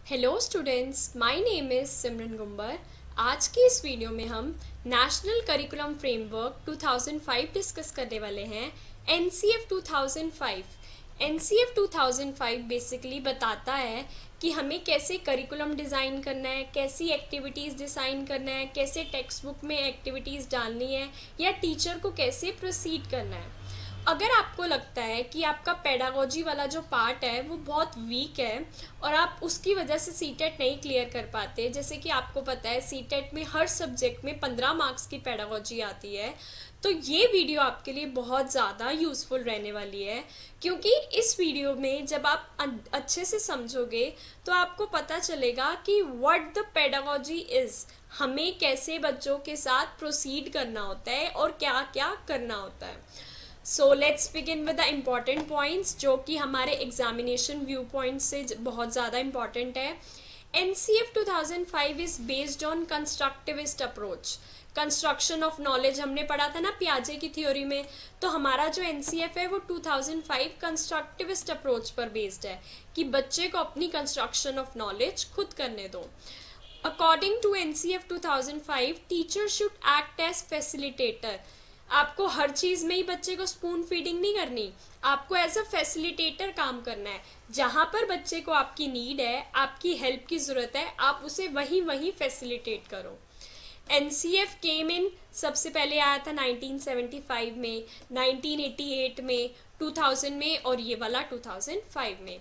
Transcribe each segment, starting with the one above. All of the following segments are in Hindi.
Hello students, my name is Simran Gumber. आज की इस वीडियो में हम नेशनल करिकुलम फ्रेमवर्क 2005 डिस्कस करने वाले हैं। एनसीएफ 2005 एनसीएफ 2005 बेसिकली बताता है कि हमें कैसे करिकुलम डिज़ाइन करना है, कैसी एक्टिविटीज़ डिज़ाइन करना है, कैसे टेक्स्ट बुक में एक्टिविटीज़ डालनी है या टीचर को कैसे प्रोसीड करना है। अगर आपको लगता है कि आपका पेडागोजी वाला जो पार्ट है वो बहुत वीक है और आप उसकी वजह से सीटेट नहीं क्लियर कर पाते, जैसे कि आपको पता है सीटेट में हर सब्जेक्ट में 15 मार्क्स की पेडागोजी आती है, तो ये वीडियो आपके लिए बहुत ज़्यादा यूज़फुल रहने वाली है। क्योंकि इस वीडियो में जब आप अच्छे से समझोगे तो आपको पता चलेगा कि व्हाट द पेडागोजी इज़, हमें कैसे बच्चों के साथ प्रोसीड करना होता है और क्या क्या करना होता है। So let's begin with the important points जो कि हमारे एग्जामिनेशन व्यू पॉइंट से बहुत ज़्यादा इम्पॉर्टेंट है। NCF 2005 is based on constructivist approach. Construction of knowledge हमने पढ़ा था ना पियाजे की थ्योरी में, तो हमारा जो एनसीएफ है वो 2005 कंस्ट्रक्टिविस्ट अप्रोच पर बेस्ड है कि बच्चे को अपनी कंस्ट्रक्शन ऑफ नॉलेज खुद करने दो। According to NCF 2005 teacher should act as facilitator. आपको हर चीज़ में ही बच्चे को स्पून फीडिंग नहीं करनी, आपको एज अ फैसिलिटेटर काम करना है। जहाँ पर बच्चे को आपकी नीड है, आपकी हेल्प की ज़रूरत है, आप उसे वहीं फैसिलिटेट करो। एनसीएफ केम इन सबसे पहले आया था 1975 में, 1988 में, 2000 में और ये वाला 2005 में।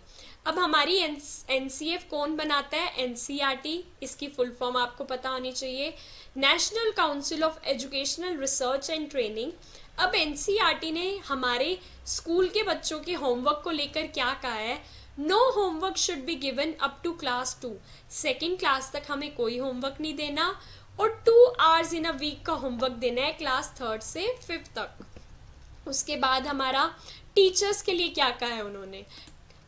अब हमारी एनसीएफ कौन बनाता है? एनसीईआरटी। इसकी फुल फॉर्म आपको पता होनी चाहिए, national council of educational research and training. अब एनसीईआरटी ने हमारे स्कूल के बच्चों के होमवर्क को लेकर क्या कहा है? No homework should be given up to class 2। Second class तक हमें कोई होमवर्क नहीं देना और 2 आवर्स इन अ वीक का होमवर्क देना है क्लास 3rd से 5th तक। उसके बाद हमारा टीचर्स के लिए क्या कहा है उन्होंने?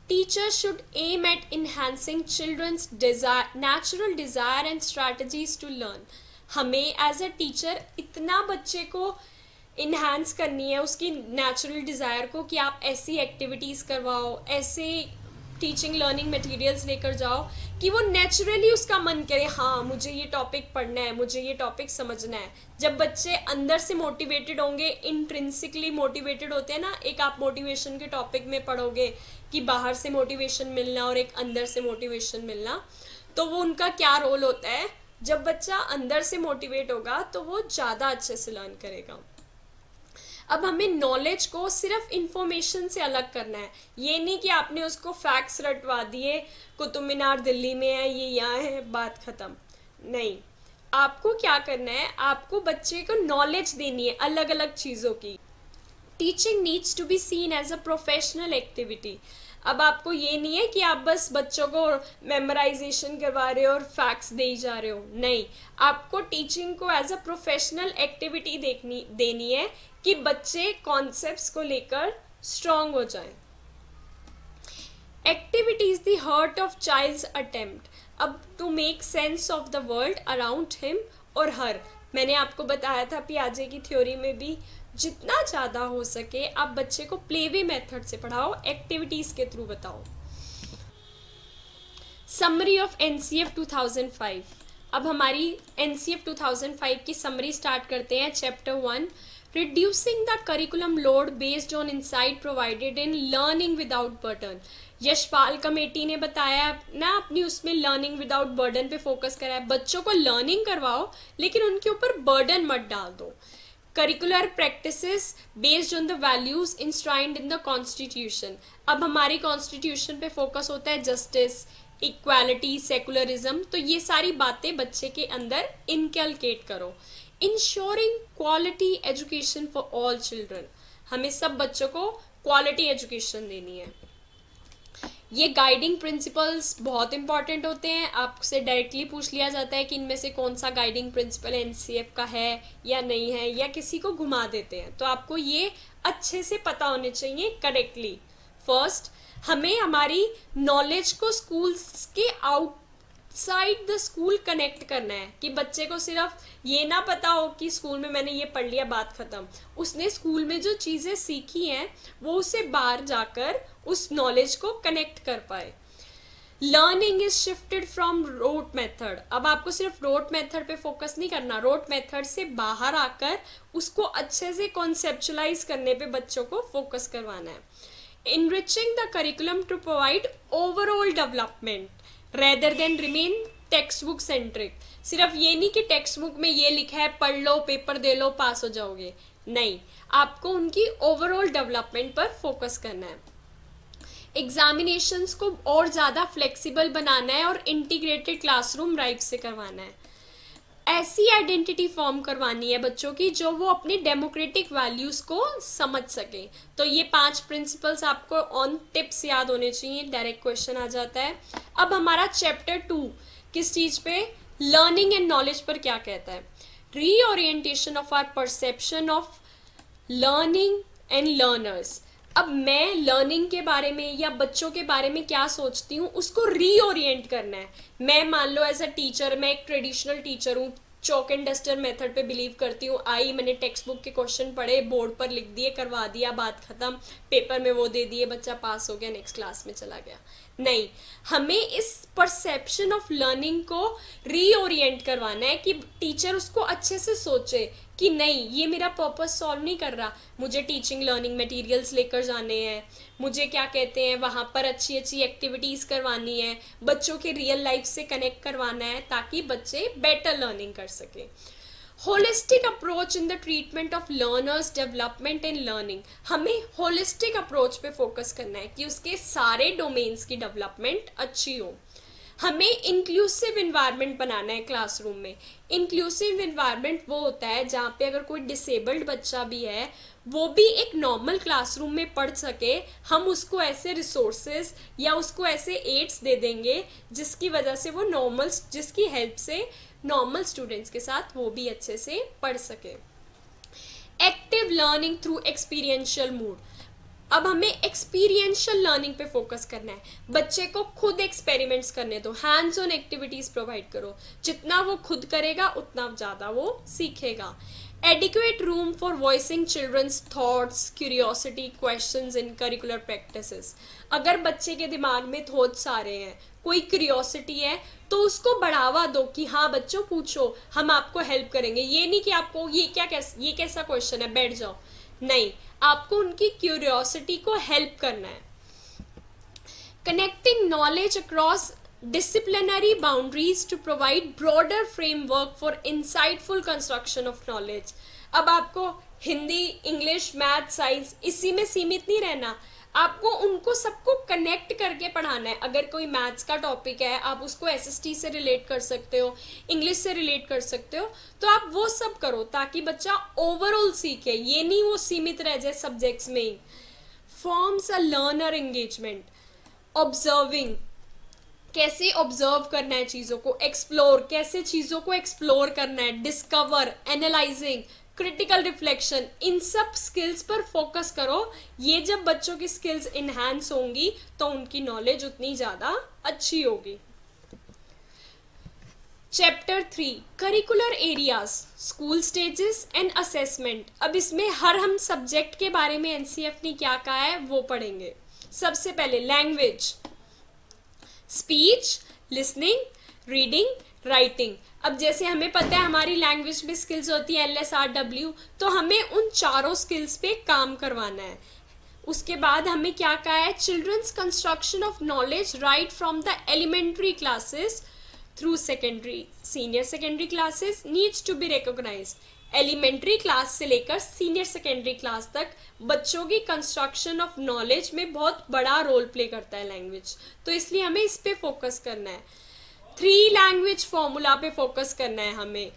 Teachers should aim at enhancing children's natural desire and strategies to learn। हमें एज अ टीचर इतना बच्चे को इन्हांस करनी है उसकी नेचुरल डिज़ायर को कि आप ऐसी एक्टिविटीज़ करवाओ, ऐसे टीचिंग लर्निंग मटेरियल्स लेकर जाओ कि वो नेचुरली उसका मन करे, हाँ मुझे ये टॉपिक पढ़ना है, मुझे ये टॉपिक समझना है। जब बच्चे अंदर से मोटिवेटेड होंगे, इंट्रिंसिकली मोटिवेटेड होते हैं ना, एक आप मोटिवेशन के टॉपिक में पढ़ोगे कि बाहर से मोटिवेशन मिलना और एक अंदर से मोटिवेशन मिलना, तो वो उनका क्या रोल होता है? जब बच्चा अंदर से मोटिवेट होगा तो वो ज़्यादा अच्छे से लर्न करेगा। अब हमें नॉलेज को सिर्फ इंफॉर्मेशन से अलग करना है। ये नहीं कि आपने उसको फैक्ट्स रटवा दिए, कुतुब मीनार दिल्ली में है, ये यहाँ है, बात खत्म। नहीं, आपको क्या करना है? आपको बच्चे को नॉलेज देनी है अलग अलग चीज़ों की। Teaching needs to be seen as a professional activity. अब आपको ये नहीं है कि आप बस बच्चों को मेमोराइजेशन करवा रहे हो और फैक्ट्स दे जा रहे हो, नहीं, आपको टीचिंग को एज अ प्रोफेशनल एक्टिविटी देनी है कि बच्चे कॉन्सेप्ट्स को लेकर स्ट्रांग हो जाएं। Activity is the heart of child's attempt अब to make sense of the world around him और हर। मैंने आपको बताया था पियाजे की थ्योरी में भी, जितना ज़्यादा हो सके आप बच्चे को प्लेवे मेथड से पढ़ाओ, एक्टिविटीज़ के थ्रू बताओ। Summary of NCF 2005। अब हमारी एनसीएफ 2005 की समरी स्टार्ट करते हैं। Chapter 1, reducing the curriculum load based on insight provided in learning without burden. Yashpal committee ने बताया ना अपनी उसमें लर्निंग विदाउट बर्डन पे फोकस करा है। बच्चों को लर्निंग करवाओ लेकिन उनके ऊपर बर्डन मत डाल दो। Curricular practices based on the values enshrined in the constitution. अब हमारी कॉन्स्टिट्यूशन पे फोकस होता है जस्टिस, इक्वालिटी, सेकुलरिज्म, तो ये सारी बातें बच्चे के अंदर इनकलकेट करो। Ensuring quality education for all children. हमें सब बच्चों को क्वालिटी एजुकेशन देनी है। ये गाइडिंग प्रिंसिपल्स बहुत इंपॉर्टेंट होते हैं। आपसे डायरेक्टली पूछ लिया जाता है कि इनमें से कौन सा गाइडिंग प्रिंसिपल एनसीएफ का है या नहीं है, या किसी को घुमा देते हैं, तो आपको ये अच्छे से पता होने चाहिए करेक्टली। फर्स्ट, हमें हमारी नॉलेज को स्कूल्स के आउटसाइड द स्कूल कनेक्ट करना है कि बच्चे को सिर्फ ये ना पता हो कि स्कूल में मैंने ये पढ़ लिया, बात खत्म। उसने स्कूल में जो चीज़ें सीखी हैं वो उसे बाहर जाकर उस नॉलेज को कनेक्ट कर पाए। Learning is shifted from rote method. अब आपको सिर्फ रोट मेथड पे फोकस नहीं करना, रोट मेथड से बाहर आकर उसको अच्छे से कॉन्सेप्चुलाइज करने पे बच्चों को फोकस करवाना है। Enriching the curriculum to provide overall development rather than remain textbook centric. सिर्फ ये नहीं कि टेक्स्ट बुक में ये लिखा है पढ़ लो, पेपर दे लो, पास हो जाओगे, नहीं, आपको उनकी ओवरऑल डेवलपमेंट पर फोकस करना है। एग्जामिनेशंस को और ज़्यादा फ्लेक्सिबल बनाना है और इंटीग्रेटेड क्लासरूम राइट से करवाना है। ऐसी आइडेंटिटी फॉर्म करवानी है बच्चों की जो वो अपनी डेमोक्रेटिक वैल्यूज को समझ सके। तो ये 5 प्रिंसिपल्स आपको ऑन टिप्स याद होने चाहिए, डायरेक्ट क्वेश्चन आ जाता है। अब हमारा चैप्टर 2 किस चीज पे, लर्निंग एंड नॉलेज पर क्या कहता है। Reorientation of our perception of learning and learners. अब मैं लर्निंग के बारे में या बच्चों के बारे में क्या सोचती हूँ उसको रीओरिएंट करना है। मैं मान लो एज अ टीचर, मैं एक ट्रेडिशनल टीचर हूँ, चौक एंड डस्टर मेथड पे बिलीव करती हूँ। मैंने टेक्स्ट बुक के क्वेश्चन पढ़े, बोर्ड पर लिख दिए, करवा दिया, बात खत्म, पेपर में वो दे दिए, बच्चा पास हो गया, नेक्स्ट क्लास में चला गया। नहीं, हमें इस परसेप्शन ऑफ लर्निंग को रीओरिएंट करवाना है कि टीचर उसको अच्छे से सोचे कि नहीं, ये मेरा पर्पस सॉल्व नहीं कर रहा, मुझे टीचिंग लर्निंग मटेरियल्स लेकर जाने हैं, मुझे क्या कहते हैं वहाँ पर अच्छी अच्छी एक्टिविटीज़ करवानी है, बच्चों के रियल लाइफ से कनेक्ट करवाना है ताकि बच्चे बेटर लर्निंग कर सकें। Holistic approach in the treatment of learners development and learning. हमें होलिस्टिक अप्रोच पे फोकस करना है कि उसके सारे डोमेन्स की डेवलपमेंट अच्छी हो। हमें इंक्लूसिव इन्वायरमेंट बनाना है क्लासरूम में। इंक्लूसिव इन्वायरमेंट वो होता है जहाँ पे अगर कोई डिसेबल्ड बच्चा भी है वो भी एक नॉर्मल क्लासरूम में पढ़ सके। हम उसको ऐसे रिसोर्सेज या उसको ऐसे एड्स दे देंगे जिसकी वजह से वो जिसकी हेल्प से नॉर्मल स्टूडेंट्स के साथ वो भी अच्छे से पढ़ सके। Active learning through experiential mood. अब हमें एक्सपीरियंशियल लर्निंग पे फोकस करना है। बच्चे को खुद एक्सपेरिमेंट्स करने दो, हैंड्स ऑन एक्टिविटीज प्रोवाइड करो। जितना वो खुद करेगा उतना ज्यादा वो सीखेगा। Adequate room for voicing children's thoughts, curiosity, questions in curricular practices. अगर बच्चे के दिमाग में थॉट्स आ रहे हैं, कोई क्यूरियोसिटी है, तो उसको बढ़ावा दो कि हाँ बच्चों पूछो, हम आपको हेल्प करेंगे। ये नहीं कि आपको ये कैसा क्वेश्चन है, बैठ जाओ, नहीं, आपको उनकी क्यूरियोसिटी को हेल्प करना है। Connecting knowledge across disciplinary boundaries to provide broader framework for insightful construction of knowledge। अब आपको हिंदी, इंग्लिश, मैथ, साइंस इसी में सीमित नहीं रहना, आपको उनको सबको कनेक्ट करके पढ़ाना है। अगर कोई मैथ्स का टॉपिक है आप उसको एसएसटी से रिलेट कर सकते हो, इंग्लिश से रिलेट कर सकते हो, तो आप वो सब करो ताकि बच्चा ओवरऑल सीखे, ये नहीं वो सीमित रह जाए सब्जेक्ट्स में ही। Forms a learner engagement. Observing, कैसे ऑब्जर्व करना है चीजों को, एक्सप्लोर, कैसे चीजों को एक्सप्लोर करना है, डिस्कवर, एनालाइजिंग, क्रिटिकल रिफ्लेक्शन, इन सब स्किल्स पर फोकस करो। ये जब बच्चों की स्किल्स इनहैंस होंगी तो उनकी नॉलेज उतनी ज्यादा अच्छी होगी। Chapter 3 curricular areas, school stages and assessment. अब इसमें हम सब्जेक्ट के बारे में एनसीएफ ने क्या कहा है वो पढ़ेंगे। सबसे पहले language, speech, listening, reading, writing. अब जैसे हमें पता है हमारी लैंग्वेज में स्किल्स होती है LSRW, तो हमें उन चारों स्किल्स पे काम करवाना है। उसके बाद हमें क्या कहा है, children's construction of knowledge right from the elementary classes through secondary, senior secondary classes needs to be recognised. Elementary class से लेकर सीनियर सेकेंडरी क्लास तक बच्चों की कंस्ट्रक्शन ऑफ नॉलेज में बहुत बड़ा रोल प्ले करता है लैंग्वेज, तो इसलिए हमें इस पे फोकस करना है। 3 लैंग्वेज फॉर्मूला पे फोकस करना है हमें।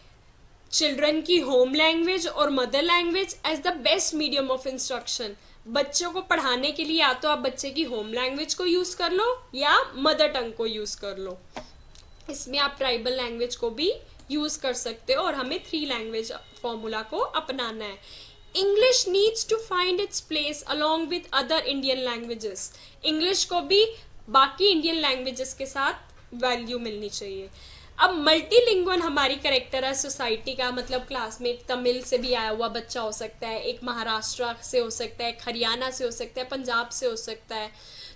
चिल्ड्रन की होम लैंग्वेज और mother language as the best medium of instruction. बच्चों को पढ़ाने के लिए या तो आप बच्चे की होम लैंग्वेज को यूज कर लो या मदर टंग को यूज कर लो। इसमें आप ट्राइबल लैंग्वेज को भी यूज कर सकते हो और हमें 3 लैंग्वेज फॉर्मूला को अपनाना है। English needs to find its place along with other Indian languages. English को भी बाकी इंडियन लैंग्वेजेस के साथ वैल्यू मिलनी चाहिए। अब मल्टीलिंगुअल हमारी कैरेक्टर है सोसाइटी का, मतलब क्लास में एक तमिल से भी आया हुआ बच्चा हो सकता है, एक महाराष्ट्र से हो सकता है, एक हरियाणा से हो सकता है, पंजाब से हो सकता है।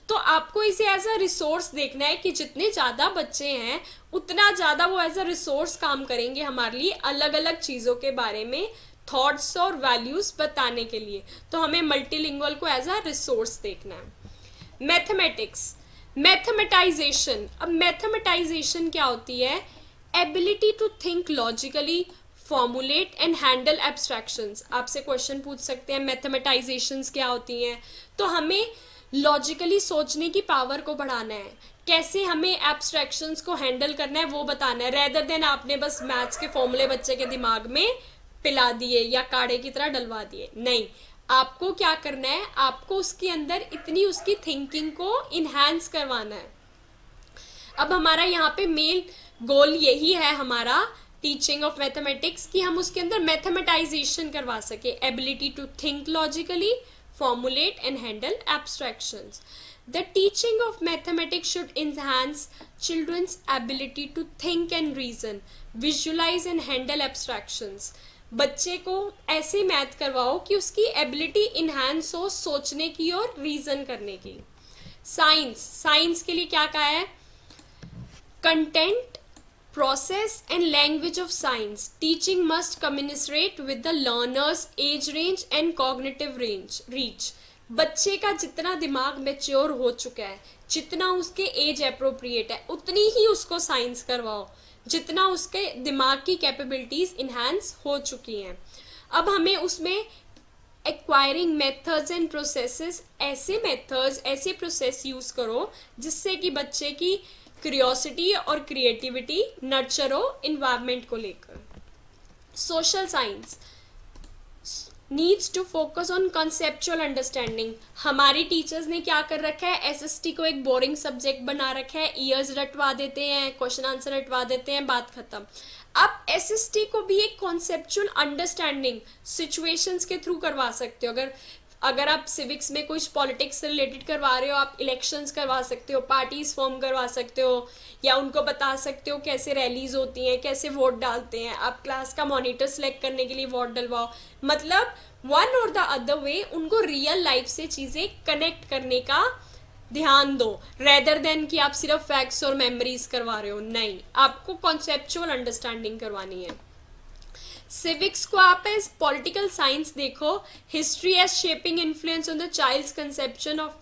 तो आपको इसे एज अ रिसोर्स देखना है कि जितने ज़्यादा बच्चे हैं उतना ज़्यादा वो एज अ रिसोर्स काम करेंगे हमारे लिए अलग अलग चीज़ों के बारे में थॉट्स और वैल्यूज बताने के लिए। तो हमें मल्टीलिंगुअल को एज अ रिसोर्स देखना है। Mathematics, mathematisation. अब मैथमेटाइजेशन क्या होती है? Ability to think logically, formulate and handle abstractions. आपसे क्वेश्चन पूछ सकते हैं मैथमेटाइजेशंस क्या होती हैं, तो हमें लॉजिकली सोचने की पावर को बढ़ाना है, कैसे हमें एब्स्ट्रैक्शंस को हैंडल करना है वो बताना है, रेदर देन आपने बस मैथ्स के फॉर्मूले बच्चे के दिमाग में पिला दिए या काढ़े की तरह डलवा दिए। नहीं, आपको क्या करना है, आपको उसके अंदर इतनी उसकी थिंकिंग को इनहैंस करवाना है। अब हमारा यहाँ पे मेन गोल यही है हमारा टीचिंग ऑफ मैथमेटिक्स, कि हम उसके अंदर मैथमेटाइजेशन करवा सके, ability to think logically, formulate and handle abstractions. The teaching of mathematics should enhance children's ability to think and reason, visualize and handle abstractions. बच्चे को ऐसे मैथ करवाओ कि उसकी एबिलिटी इनहैंस हो सोचने की और रीजन करने की। साइंस, साइंस के लिए क्या कहा है? Content, process and language of science. Teaching must commensurate with the learner's age range and cognitive reach. बच्चे का जितना दिमाग मैच्योर हो चुका है, जितना उसके एज अप्रोप्रिएट है, उतनी ही उसको साइंस करवाओ जितना उसके दिमाग की कैपेबिलिटीज इनहैंस हो चुकी हैं। अब हमें उसमें एक्वायरिंग मेथड्स एंड प्रोसेसेस, ऐसे मेथड्स ऐसे प्रोसेस यूज करो जिससे कि बच्चे की क्यूरियोसिटी और क्रिएटिविटी नर्चर हो एनवायरनमेंट को लेकर। Social science needs to focus on conceptual understanding. हमारी टीचर्स ने क्या कर रखा है, एसएसटी को एक बोरिंग सब्जेक्ट बना रखा है, ईयर्स रटवा देते हैं, क्वेश्चन आंसर रटवा देते हैं, बात खत्म। अब एसएसटी को भी एक कॉन्सेप्चुअल अंडरस्टैंडिंग सिचुएशंस के थ्रू करवा सकते हो। अगर आप सिविक्स में कुछ पॉलिटिक्स से रिलेटेड करवा रहे हो, आप इलेक्शंस करवा सकते हो, पार्टीज फॉर्म करवा सकते हो, या उनको बता सकते हो कैसे रैलीज होती हैं, कैसे वोट डालते हैं। आप क्लास का मॉनिटर सेलेक्ट करने के लिए वोट डलवाओ। मतलब वन और द अदर वे उनको रियल लाइफ से चीजें कनेक्ट करने का ध्यान दो, रेदर देन कि आप सिर्फ फैक्ट्स और मेमोरीज करवा रहे हो। नहीं, आपको कॉन्सेप्चुअल अंडरस्टैंडिंग करवानी है। सिविक्स को आप एज पॉलिटिकल साइंस देखो, history as shaping influence on the child's conception of.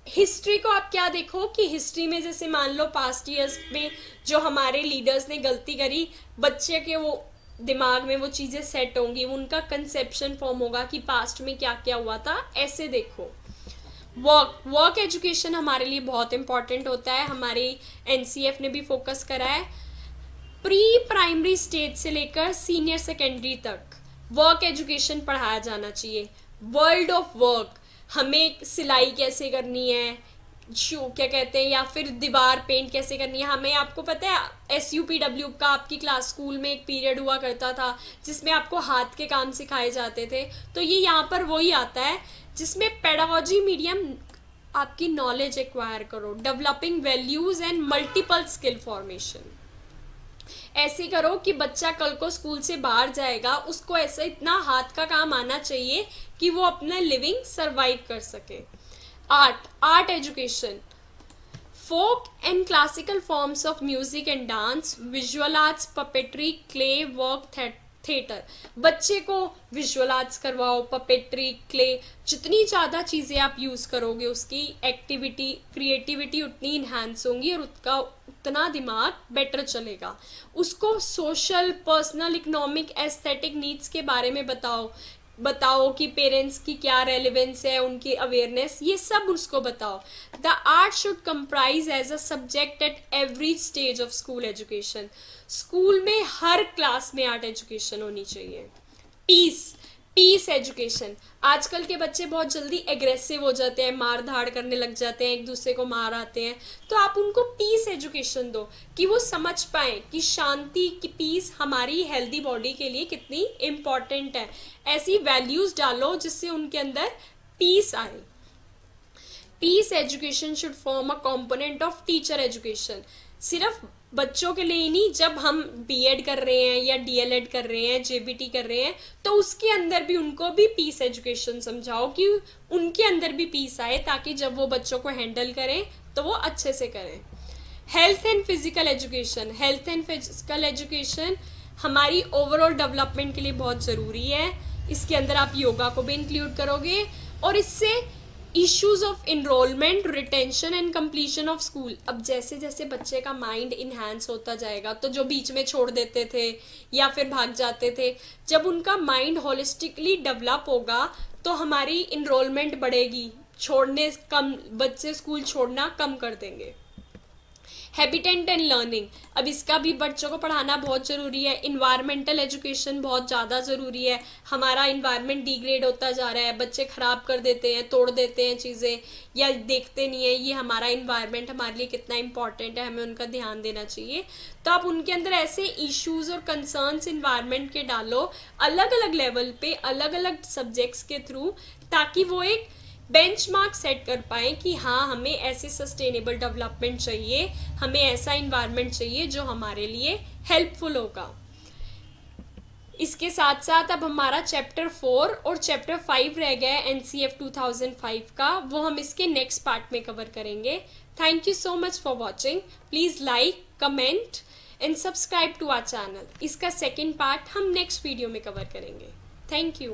History को आप क्या देखो कि हिस्ट्री में जैसे मान लो पास्ट ईयर्स में जो हमारे लीडर्स ने गलती करी, बच्चे के वो दिमाग में वो चीजें सेट होंगी, उनका कंसेप्शन फॉर्म होगा कि पास्ट में क्या क्या हुआ था, ऐसे देखो। वर्क एजुकेशन हमारे लिए बहुत इंपॉर्टेंट होता है, हमारे एनसीएफ ने भी फोकस करा है। प्री प्राइमरी स्टेज से लेकर सीनियर सेकेंडरी तक वर्क एजुकेशन पढ़ाया जाना चाहिए। वर्ल्ड ऑफ वर्क, हमें सिलाई कैसे करनी है, क्या कहते हैं, या फिर दीवार पेंट कैसे करनी है। हमें, आपको पता है SUPW का आपकी क्लास स्कूल में एक पीरियड हुआ करता था जिसमें आपको हाथ के काम सिखाए जाते थे। तो ये यहाँ पर वही आता है जिसमें पेडागोजी मीडियम आपकी नॉलेज एक्वायर करो, developing values and multiple skill formation. ऐसे करो कि बच्चा कल को स्कूल से बाहर जाएगा, उसको ऐसा इतना हाथ का काम आना चाहिए कि वो अपना लिविंग सरवाइव कर सके। Art education, folk and classical forms of music and dance, visual arts, puppetry, clay work, theatre. बच्चे को विजुअल आर्ट्स करवाओ, पपेट्री, क्ले, जितनी ज़्यादा चीज़ें आप यूज़ करोगे उसकी एक्टिविटी, क्रिएटिविटी उतनी इन्हांस होंगी और उसका उतना दिमाग बेटर चलेगा। उसको social, personal, economic, aesthetic needs के बारे में बताओ कि पेरेंट्स की क्या रेलेवेंस है, उनकी अवेयरनेस, ये सब उसको बताओ। The art should comprise as a subject at every stage of school education. School में हर क्लास में आर्ट एजुकेशन होनी चाहिए। पीस एजुकेशन, आजकल के बच्चे बहुत जल्दी एग्रेसिव हो जाते हैं, मार धाड़ करने लग जाते हैं, एक दूसरे को मार आते हैं। तो आप उनको पीस एजुकेशन दो कि वो समझ पाए कि शांति की, पीस हमारी हेल्दी बॉडी के लिए कितनी इम्पॉर्टेंट है। ऐसी वैल्यूज डालो जिससे उनके अंदर पीस आए। Peace education should form a component of teacher education. सिर्फ बच्चों के लिए ही नहीं, जब हम बीएड कर रहे हैं या डीएलएड कर रहे हैं, जेबीटी कर रहे हैं, तो उसके अंदर भी उनको भी पीस एजुकेशन समझाओ कि उनके अंदर भी पीस आए, ताकि जब वो बच्चों को हैंडल करें तो वो अच्छे से करें। Health and physical education, health and physical education हमारी ओवरऑल डेवलपमेंट के लिए बहुत ज़रूरी है। इसके अंदर आप योगा को भी इंक्लूड करोगे, और इससे issues of enrolment, retention and completion of school, अब जैसे जैसे बच्चे का माइंड इन्हांस होता जाएगा, तो जो बीच में छोड़ देते थे या फिर भाग जाते थे, जब उनका माइंड होलिस्टिकली डेवलप होगा तो हमारी इनरोलमेंट बढ़ेगी, छोड़ने कम, बच्चे स्कूल छोड़ना कम कर देंगे। हैबिटेट एंड लर्निंग, अब इसका भी बच्चों को पढ़ाना बहुत ज़रूरी है। इन्वायरमेंटल एजुकेशन बहुत ज़्यादा ज़रूरी है। हमारा इन्वायरमेंट डिग्रेड होता जा रहा है, बच्चे ख़राब कर देते हैं, तोड़ देते हैं चीज़ें, या देखते नहीं है ये हमारा इन्वायरमेंट हमारे लिए कितना इंपॉर्टेंट है, हमें उनका ध्यान देना चाहिए। तो आप उनके अंदर ऐसे इश्यूज़ और कंसर्न्स इन्वायरमेंट के डालो, अलग अलग लेवल पे, अलग अलग सब्जेक्ट्स के थ्रू, ताकि वो एक बेंचमार्क सेट कर पाए कि हाँ, हमें ऐसे सस्टेनेबल डेवलपमेंट चाहिए, हमें ऐसा इन्वायरमेंट चाहिए जो हमारे लिए हेल्पफुल होगा। इसके साथ साथ अब हमारा चैप्टर 4 और चैप्टर 5 रह गया है NCF 2005 का, वो हम इसके नेक्स्ट पार्ट में कवर करेंगे। Thank you so much for watching. Please like, comment and subscribe to our channel. इसका सेकेंड पार्ट हम नेक्स्ट वीडियो में कवर करेंगे। Thank you.